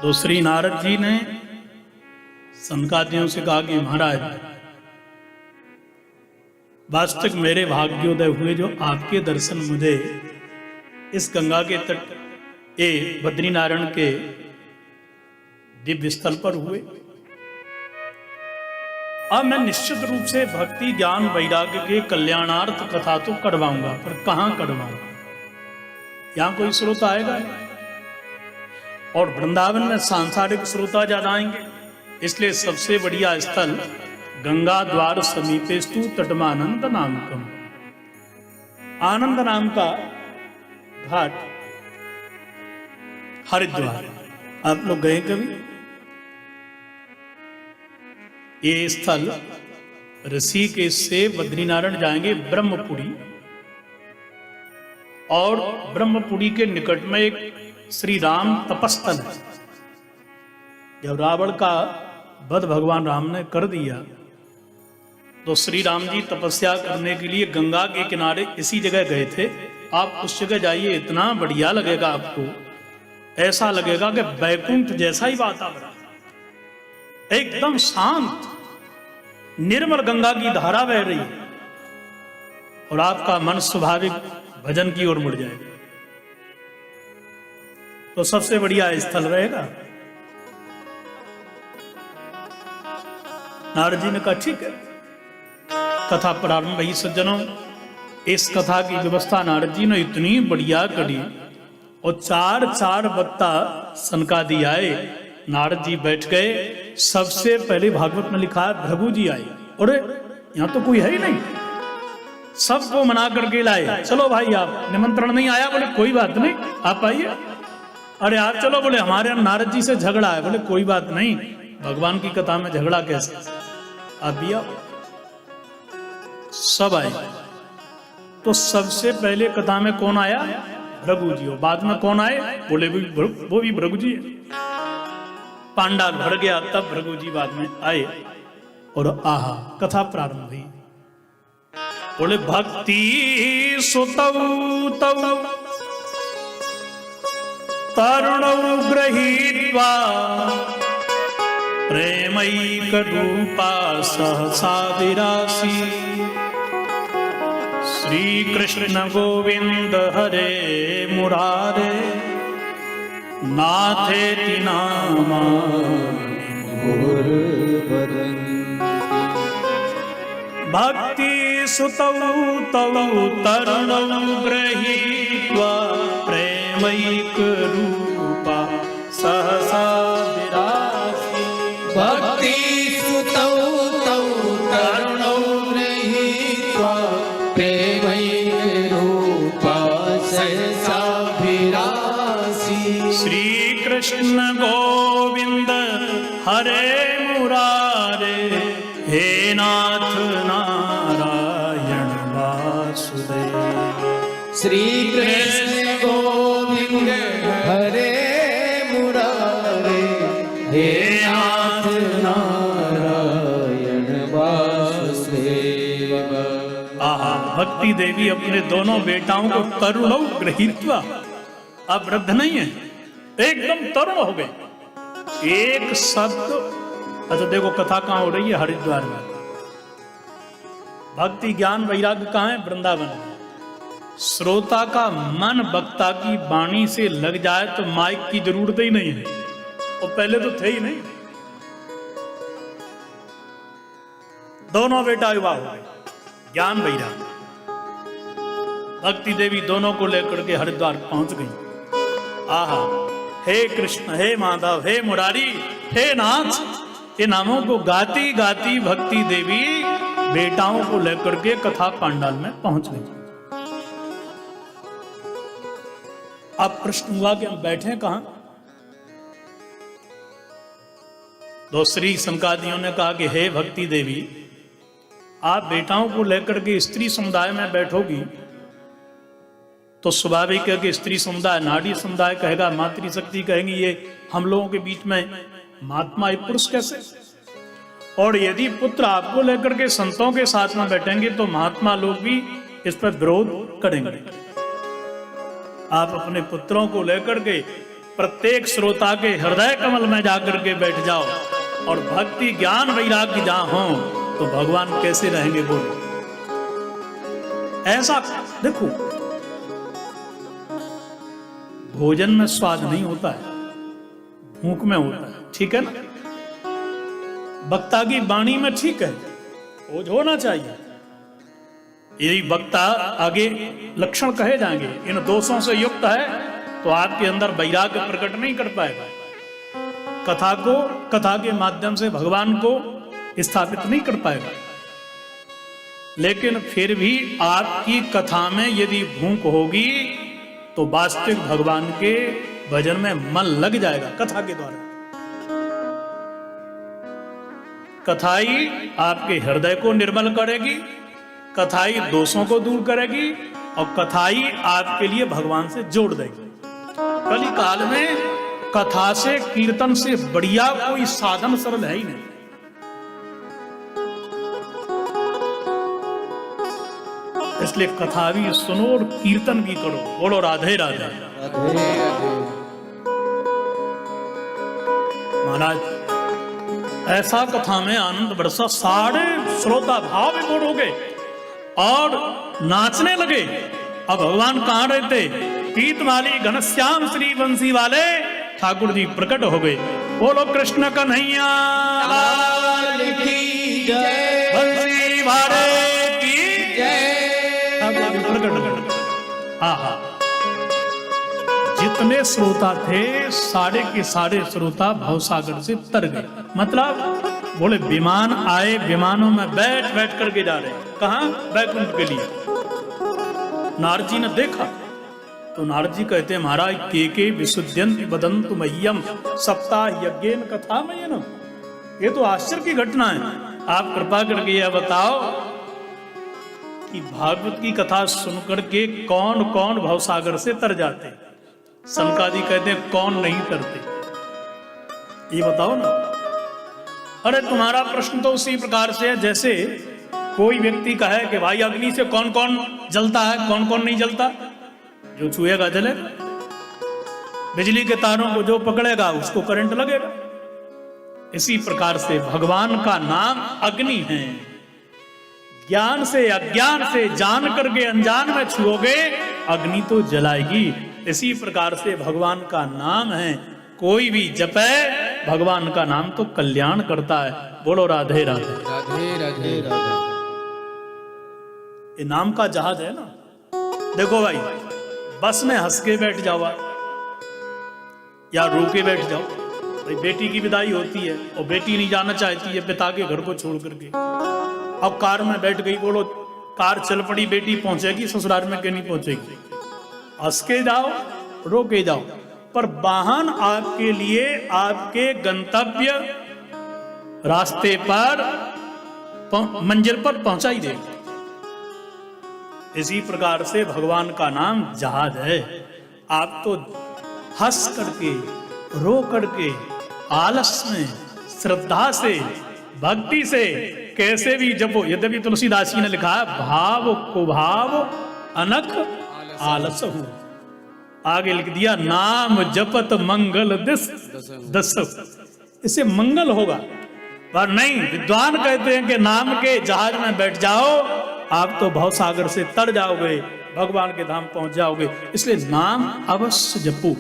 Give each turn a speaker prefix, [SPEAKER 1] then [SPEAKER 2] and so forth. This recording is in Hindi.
[SPEAKER 1] तो श्री नारद जी ने सनकादियों से कहा कि महाराज, वास्तविक मेरे भाग्योदय हुए जो आपके दर्शन मुझे इस गंगा के तट बद्रीनारायण के दिव्य स्थल पर हुए। अब मैं निश्चित रूप से भक्ति ज्ञान वैराग्य के कल्याणार्थ कथा तो करवाऊंगा, पर कहां करवाऊंगा? यहां कोई श्रोता आएगा नहीं, और वृंदावन में सांसारिक श्रोता ज्यादा आएंगे, इसलिए सबसे बढ़िया स्थल गंगा द्वार समीपेस्तु तटमानंद नामकम, आनंद नाम का घाट हरिद्वार। आप लोग गए कभी? ये स्थल ऋषिकेश से बद्रीनारायण जाएंगे ब्रह्मपुरी, और ब्रह्मपुरी के निकट में एक श्री राम तपस्थल है। जब रावण का वध भगवान राम ने कर दिया तो श्री राम जी तपस्या करने के लिए गंगा के किनारे इसी जगह गए थे। आप उस जगह जाइए, इतना बढ़िया लगेगा आपको, ऐसा लगेगा कि बैकुंठ जैसा ही वातावरण, एकदम शांत निर्मल गंगा की धारा बह रही है, और आपका मन स्वाभाविक भजन की ओर मुड़ जाएगा। तो सबसे बढ़िया स्थल रहेगा। नारद जी ने कहा ठीक है, कथा प्रारंभ भई। सज्जनों, इस कथा की व्यवस्था नारद जी ने इतनी बढ़िया करी, और चार चार वक्ता सनकादि आए, नारद जी बैठ गए। सबसे पहले भागवत में लिखा है भृगु जी आए, और यहां तो कोई है ही नहीं, सबको मना करके लाए। चलो भाई, आप निमंत्रण नहीं आया? बोले कोई बात नहीं, आप आइए। अरे आप चलो, बोले हमारे नारद जी से झगड़ा है। बोले कोई बात नहीं, भगवान की कथा में झगड़ा कैसे, आप भी आओ। सब आए। तो सबसे पहले कथा में कौन आया? भृगु जी। और बाद में कौन आए? बोले वो भी भृगु जी। पांडाल भर गया, तब भृगु जी बाद में आए, और आहा कथा प्रारंभ हुई। बोले भक्ति सुतौ तौ तरुणौ गृहीत्वा प्रेमैक रूपा सहसा विरासी श्री कृष्ण गोविंद हरे मुरारे नाथेति नामानि भक्ति सुतौ तौ तरुणौ गृहीत्वा प्रेमैक रूपा सहसा विरासी।
[SPEAKER 2] भक्ति सुतौ तौ तरुणौ गृहीत्वा प्रेमैक रूपा सहसा विरासी
[SPEAKER 1] श्री कृष्ण गोविंद हरे मुरारे हे नाथ नारायण वासुदेव।
[SPEAKER 2] श्री कृष्ण गोविंद हरे मुरारे हे नाथ नारायण वासुदेव।
[SPEAKER 1] आहा, भक्ति देवी अपने दोनों बेटाओं को तरुणौ गृहीत्वा, अब वृद्ध नहीं है, एकदम तरुण हो गए। एक शब्द, अच्छा देखो कथा कहां हो रही है? हरिद्वार में। भक्ति ज्ञान वैराग्य कहां है? वृंदावन में। श्रोता का मन वक्ता की वाणी से लग जाए तो माइक की जरूरत ही नहीं है, और पहले तो थे ही नहीं। दोनों बेटा युवा हो गए, ज्ञान वैराग्य। भक्ति देवी दोनों को लेकर के हरिद्वार पहुंच गई। आहा, हे कृष्ण, हे माधव, हे मुरारी, हे नाथ, ये नामों को गाती गाती भक्ति देवी बेटाओं को लेकर के कथा पांडाल में पहुंच गई। अब प्रश्न हुआ कि हम बैठे कहां? दूसरी सनकादियों ने कहा कि हे भक्ति देवी, आप बेटाओं को लेकर के स्त्री समुदाय में बैठोगी तो स्वाभाविक है कि स्त्री समुदाय, नारी समुदाय कहेगा, मातृशक्ति कहेंगी ये हम लोगों के बीच में महात्मा एक पुरुष कैसे? और यदि पुत्र आपको लेकर के संतों के साथ में बैठेंगे तो महात्मा लोग भी इस पर विरोध करेंगे। आप अपने पुत्रों को लेकर के प्रत्येक श्रोता के हृदय कमल में जाकर के बैठ जाओ और भक्ति ज्ञान वैराग्य जहां हो तो भगवान कैसे रहेंगे बोलो। ऐसा देखो, भोजन में स्वाद नहीं होता है, भूख में होता है, ठीक है ना। वक्ता की वाणी में ठीक है, ओझ होना चाहिए। यदि वक्ता आगे लक्षण कहे जाएंगे इन दोषों से युक्त है तो आपके अंदर वैराग्य प्रकट नहीं कर पाएगा, कथा के माध्यम से भगवान को स्थापित नहीं कर पाएगा। लेकिन फिर भी आपकी कथा में यदि भूख होगी तो वास्तविक भगवान के भजन में मन लग जाएगा। कथा के द्वारा कथाई आपके हृदय को निर्मल करेगी, कथाई दोषों को दूर करेगी और कथाई आपके लिए भगवान से जोड़ देगी। कली काल में कथा से कीर्तन से बढ़िया कोई साधन सरल है ही नहीं। इसलिए कथा भी सुनो और कीर्तन भी करो। बोलो राधे राधे। महाराज ऐसा कथा में आनंद बरसा, सारे श्रोता भाव विभोर हो गए और नाचने लगे। अब भगवान कहाँ रहते? पीतमाली घनश्याम श्री बंसी वाले ठाकुर जी प्रकट हो गए। बोलो कृष्ण कन्हैया लाल की जय, बंसी वाले की जय। प्रकट हो गए। आहा, जितने श्रोता थे सारे के सारे श्रोता भवसागर से तर गए। मतलब बोले विमान आए, विमानों में बैठ बैठ करके जा रहे हैं। कहाँ? वैकुंठ के लिए। नारद जी ने देखा तो नारद जी कहते हैं महाराज के विशुद्ध्यंति वदन्तु मह्यम सप्ताह यज्ञेन कथा मय्यनम। ये तो आश्चर्य की घटना है। आप कृपा करके यह बताओ कि भागवत की कथा सुनकर के कौन कौन भवसागर से तर जाते? सनकादि कहते हैं कौन नहीं तरते, ये बताओ ना। अरे तुम्हारा प्रश्न तो उसी प्रकार से है जैसे कोई व्यक्ति कहे कि भाई अग्नि से कौन कौन जलता है, कौन कौन नहीं जलता। जो छुएगा जलेगा, बिजली के तारों को जो पकड़ेगा उसको करंट लगेगा। इसी प्रकार से भगवान का नाम अग्नि है। ज्ञान से अज्ञान से जान करके अनजान में छुओगे अग्नि तो जलाएगी। इसी प्रकार से भगवान का नाम है, कोई भी जपे भगवान का नाम तो कल्याण करता है। बोलो राधे राधे।
[SPEAKER 2] राधे राधे राधे।
[SPEAKER 1] ये नाम का जहाज है ना। देखो भाई, बस में हंस के बैठ जाओ या रो के बैठ जाओ। भाई बेटी की विदाई होती है और बेटी नहीं जाना चाहती है पिता के घर को छोड़ करके। अब कार में बैठ गई, बोलो कार चल पड़ी, बेटी पहुंचेगी ससुराल में कि नहीं पहुंचेगी? हंस के जाओ, रो के जाओ, पर वाहन आपके लिए आपके गंतव्य रास्ते पर मंजिल पर पहुंचा ही देगा। इसी प्रकार से भगवान का नाम जहाज है। आप तो हंस करके रो करके आलस में श्रद्धा से भक्ति से कैसे भी जपो। यद्यपि तुलसीदास जी ने लिखा है भाव कुभाव अनख आलस हो। आगे लिख दिया नाम जपत मंगल दस। इससे मंगल होगा। पर नहीं, विद्वान कहते हैं कि नाम के जहाज में बैठ जाओ, आप तो भवसागर से तर जाओगे, भगवान के धाम पहुंच जाओगे। इसलिए नाम अवश्य जपो।